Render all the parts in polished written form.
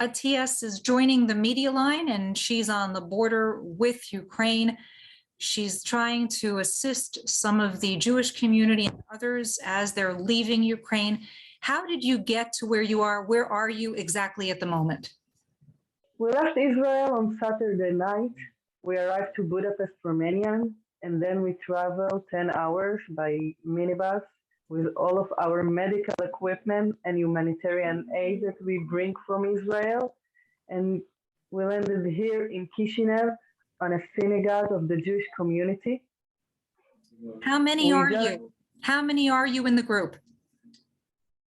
Atias is joining the media line, and she's on the border with Ukraine. She's trying to assist some of the Jewish community and others as they're leaving Ukraine. How did you get to where you are? Where are you exactly at the moment? We left Israel on Saturday night. We arrived to Budapest, Romania, and then we traveled 10 hours by minibus with all of our medical equipment and humanitarian aid that we bring from Israel. And we landed here in Kishinev on a synagogue of the Jewish community. How many are you? How many are you in the group?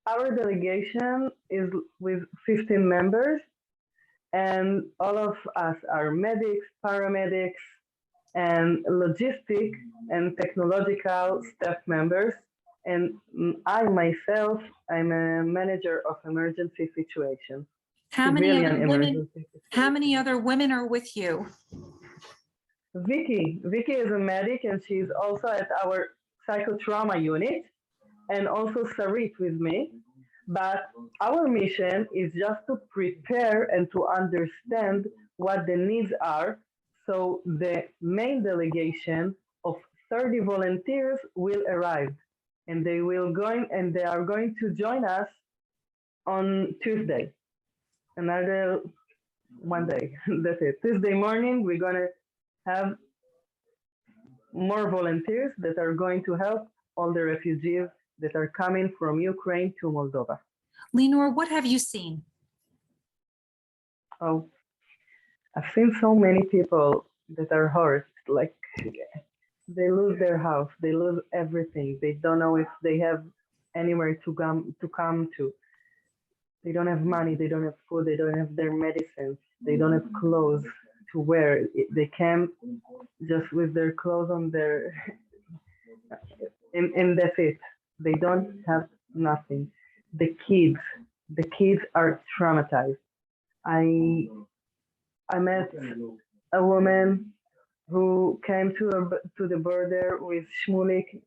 Our delegation is with 15 members, and all of us are medics, paramedics, and logistic and technological staff members. And I myself, I'm a manager of emergency situations. How many other women are with you? Vicky is a medic, and she's also at our psychotrauma unit, and also Sarit with me. But our mission is just to prepare and to understand what the needs are. So the main delegation of 30 volunteers will arrive, and they are going to join us on Tuesday. Another one day. That's it. Tuesday morning, we're gonna have more volunteers that are going to help all the refugees that are coming from Ukraine to Moldova. Lenore, what have you seen? Oh, I've seen so many people that are hurt, like they lose their house, they lose everything. They don't know if they have anywhere to come to. They don't have money, they don't have food, they don't have their medicines, they don't have clothes to wear. They came just with their clothes on their, and that's it. They don't have nothing. The kids are traumatized. I met a woman who came to the border with Shmulik,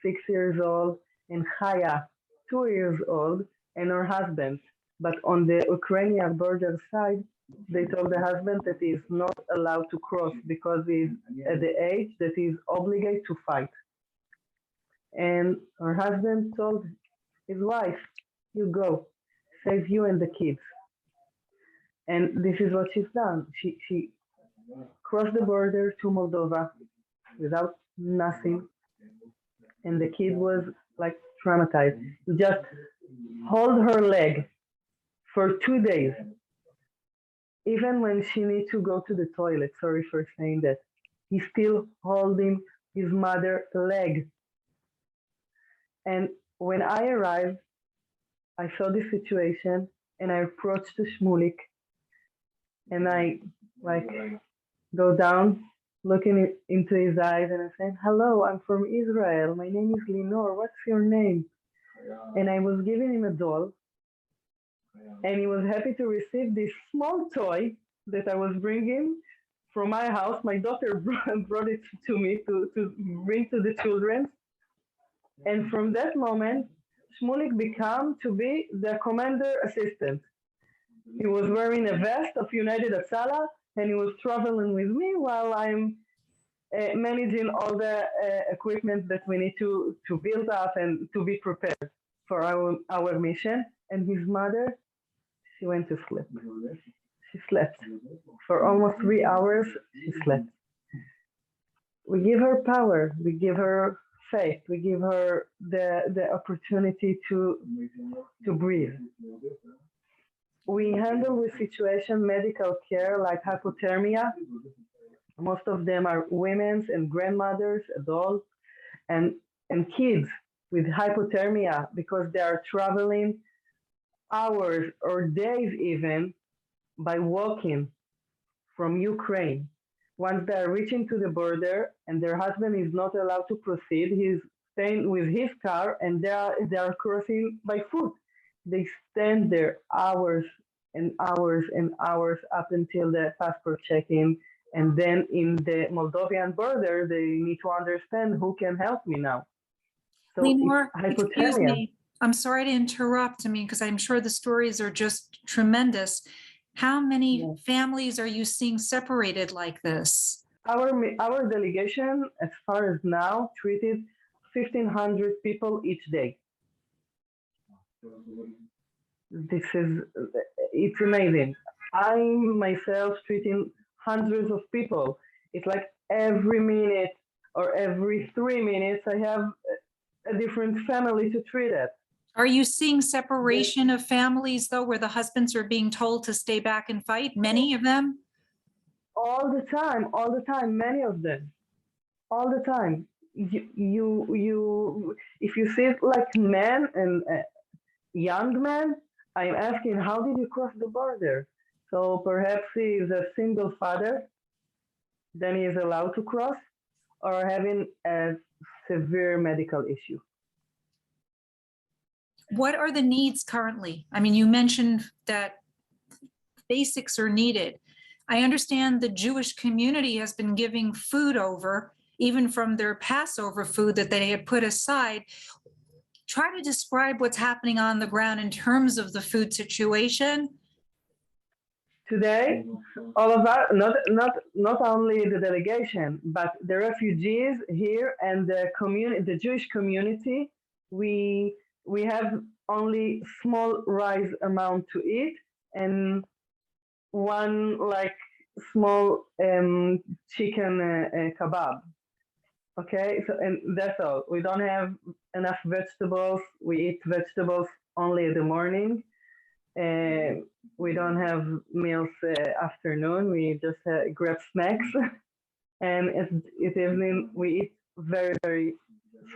6 years old, and Chaya, 2 years old, and her husband. But on the Ukrainian border side, they told the husband that he is not allowed to cross because he's at the age that he's obligated to fight. And her husband told his wife, "You go, save you and the kids." And this is what she's done. She crossed the border to Moldova without nothing. And the kid was like traumatized. He just hold her leg for 2 days. Even when she needs to go to the toilet, sorry for saying that, he's still holding his mother's leg. And when I arrived, I saw the situation and I approached the Shmulik and I go down, looking into his eyes, and I said, "Hello, I'm from Israel. My name is Lenore. What's your name?" And I was giving him a doll, and he was happy to receive this small toy that I was bringing from my house. My daughter brought it to me to bring to the children. And from that moment, Shmulik became to be the commander assistant. He was wearing a vest of United Hatzalah, and he was traveling with me while I'm managing all the equipment that we need to build up and to be prepared for our mission. And his mother, she went to sleep. She slept. For almost 3 hours, she slept. We give her power. We give her faith. We give her the opportunity to breathe. We handle with situation medical care like hypothermia. Most of them are women and grandmothers, adults, and kids with hypothermia because they are traveling hours or days even by walking from Ukraine. Once they are reaching to the border and their husband is not allowed to proceed, he's staying with his car and they are crossing by foot. They stand there hours and hours and hours up until the passport check-in. And then in the Moldovan border, they need to understand who can help me now. So Lenore, excuse me. I'm sorry to interrupt. I mean, because I'm sure the stories are just tremendous. How many Yeah. families are you seeing separated like this? Our delegation, as far as now, treated 1,500 people each day. It's amazing. I'm myself treating hundreds of people. It's like every minute or every 3 minutes, I have a different family to treat it. Are you seeing separation of families, though, where the husbands are being told to stay back and fight? Many of them? All the time, many of them, all the time. If you see it like men and young men, I'm asking, how did you cross the border? So perhaps he is a single father, then he is allowed to cross, or having a severe medical issue. What are the needs currently? I mean, you mentioned that basics are needed. I understand the Jewish community has been giving food over, even from their Passover food that they had put aside. Try to describe what's happening on the ground in terms of the food situation. Today, all of us, not only the delegation, but the refugees here and the Jewish community, we have only small rice amount to eat and one like small chicken kebab. Okay, so and that's all. We don't have enough vegetables. We eat vegetables only in the morning. We don't have meals afternoon. We just grab snacks, and at evening we eat very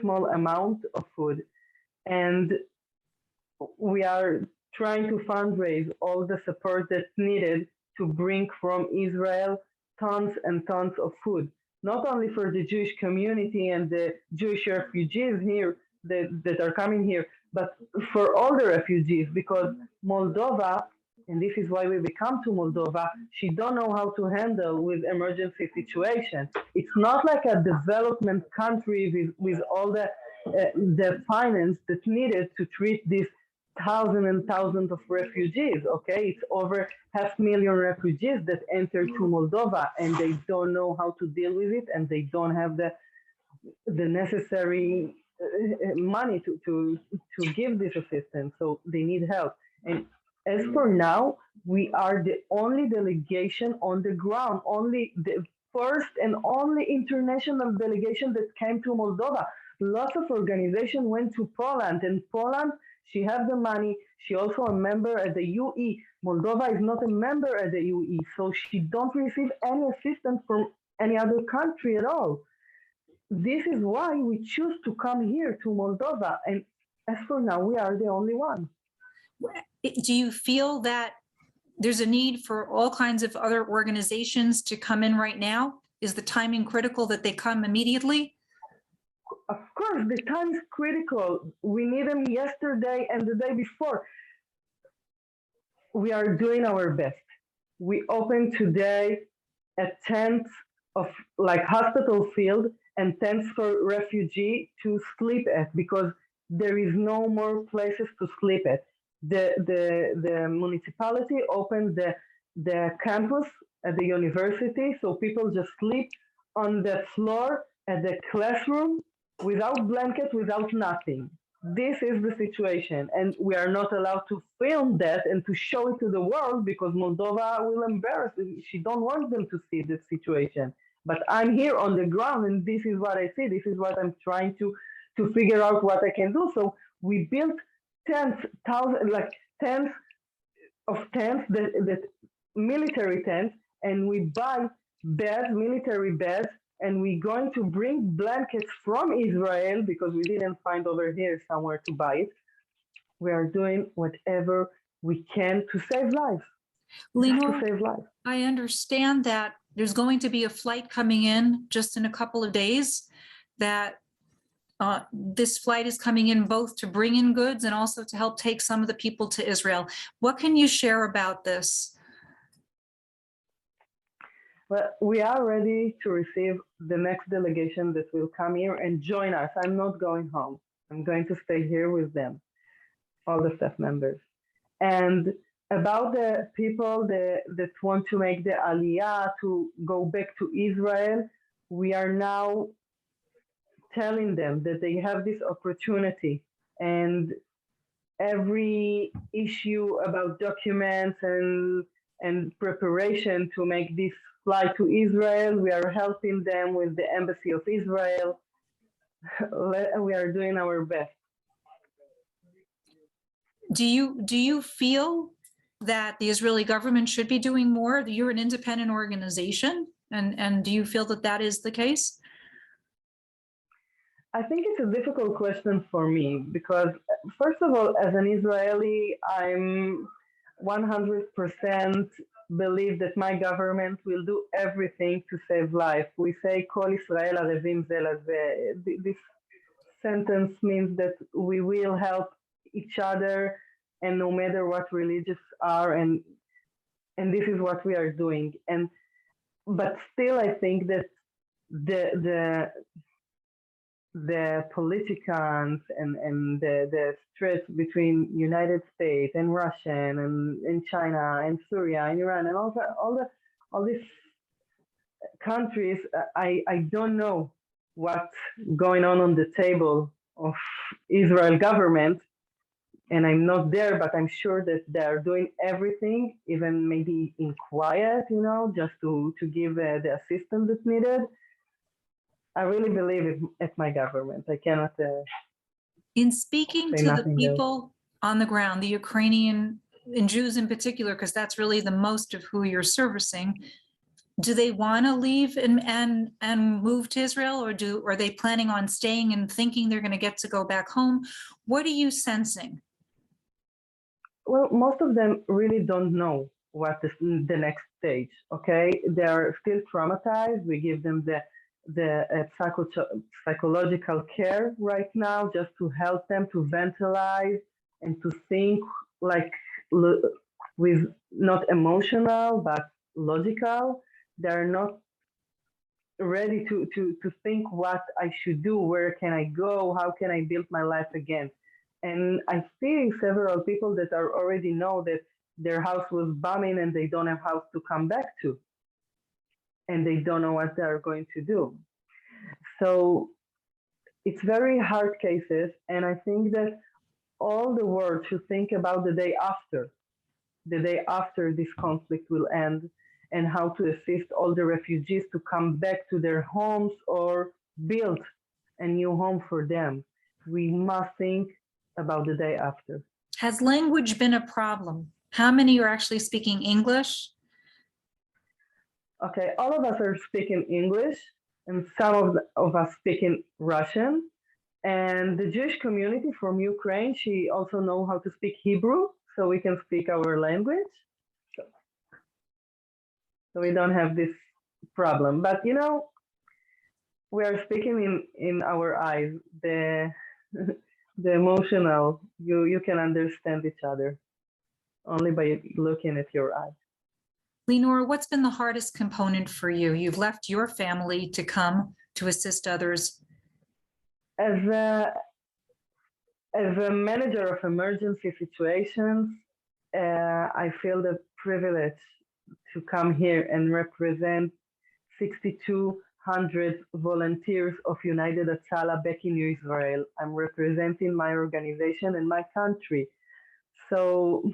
small amount of food, and we are trying to fundraise all the support that's needed to bring from Israel tons and tons of food, not only for the Jewish community and the Jewish refugees here that are coming here, but for all the refugees, because Moldova, and this is why we become to Moldova, she don't know how to handle with emergency situations. It's not like a development country with all the finance that's needed to treat these thousands and thousands of refugees. Okay, it's over 500,000 refugees that enter to Moldova, and they don't know how to deal with it, and they don't have the necessary money to give this assistance. So they need help. And as for now, we are the only delegation on the ground, only the first and only international delegation that came to Moldova. Lots of organizations went to Poland, and Poland, she has the money. She also a member at the UE. Moldova is not a member at the UE, so she don't receive any assistance from any other country at all. This is why we choose to come here to Moldova, and as for now, we are the only one. Do you feel that there's a need for all kinds of other organizations to come in right now? Is the timing critical that they come immediately? Of course, the time is critical. We need them yesterday and the day before. We are doing our best. We opened today a tent of like hospital field and tents for refugee to sleep at, because there is no more places to sleep at. The municipality opened the campus at the university, so people just sleep on the floor at the classroom without blanket, without nothing. This is the situation, and we are not allowed to film that and to show it to the world because Moldova will embarrass it. She don't want them to see this situation. But I'm here on the ground, and this is what I see. This is what I'm trying to figure out what I can do. So we built tens of tents, that military tents, and we buy beds, military beds, and we're going to bring blankets from Israel because we didn't find over here somewhere to buy it. We are doing whatever we can to save lives. Lenore, to save lives. I understand that there's going to be a flight coming in just in a couple of days, that this flight is coming in both to bring in goods and also to help take some of the people to Israel. What can you share about this? Well, we are ready to receive the next delegation that will come here and join us. I'm not going home. I'm going to stay here with them, all the staff members. And about the people that want to make the aliyah to go back to Israel, we are now telling them that they have this opportunity, and every issue about documents and preparation to make this flight to Israel, we are helping them with the Embassy of Israel. We are doing our best. Do you feel that the Israeli government should be doing more? You're an independent organization, and do you feel that that is the case? I think it's a difficult question for me because, first of all, as an Israeli, I'm 100% believe that my government will do everything to save life. We say, Kol Israel arevim ze leze. This sentence means that we will help each other, and no matter what religions are, and this is what we are doing. But still, I think that the politicians and the stress between United States and Russia and China and Syria and Iran and all these countries, I don't know what's going on the table of Israel government, and I'm not there, but I'm sure that they're doing everything, even maybe in quiet, just to give the assistance that's needed. I really believe at my government. I cannot. In speaking to the people on the ground, the Ukrainian and Jews in particular, because that's really the most of who you're servicing, do they want to leave and move to Israel, or are they planning on staying and thinking they're going to get to go back home? What are you sensing? Well, most of them really don't know what is the next stage. Okay, they're still traumatized. We give them the psychological care right now, just to help them to ventilize and to think like with not emotional but logical. They're not ready to think what I should do, where can I go, how can I build my life again. And I see several people that are already know that their house was bombing and they don't have house to come back to, and they don't know what they're going to do. So it's very hard cases, and I think that all the world should think about the day after this conflict will end, and how to assist all the refugees to come back to their homes or build a new home for them. We must think about the day after. Has language been a problem? How many are actually speaking English? Okay, all of us are speaking English, and some of us speaking Russian. And the Jewish community from Ukraine, she also know how to speak Hebrew, so we can speak our language. So we don't have this problem. But we are speaking in our eyes, the emotional. You can understand each other only by looking at your eyes. Lenore, what's been the hardest component for you? You've left your family to come to assist others. As a manager of emergency situations, I feel the privilege to come here and represent 6,200 volunteers of United Hatzalah back in Israel. I'm representing my organization and my country. So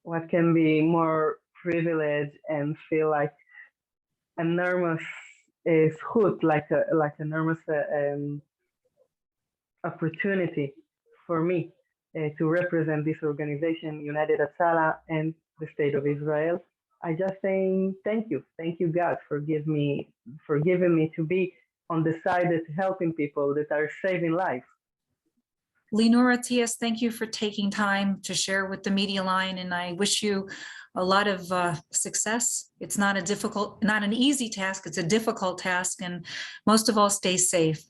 what can be more privilege and feel like enormous zchut, like an enormous opportunity for me to represent this organization, United Hatzalah, and the state of Israel. I just saying thank you God for giving me to be on the side that's helping people, that are saving lives. Lenore Atias, thank you for taking time to share with the Media Line, and I wish you a lot of success. It's not an easy task, it's a difficult task, and most of all, stay safe.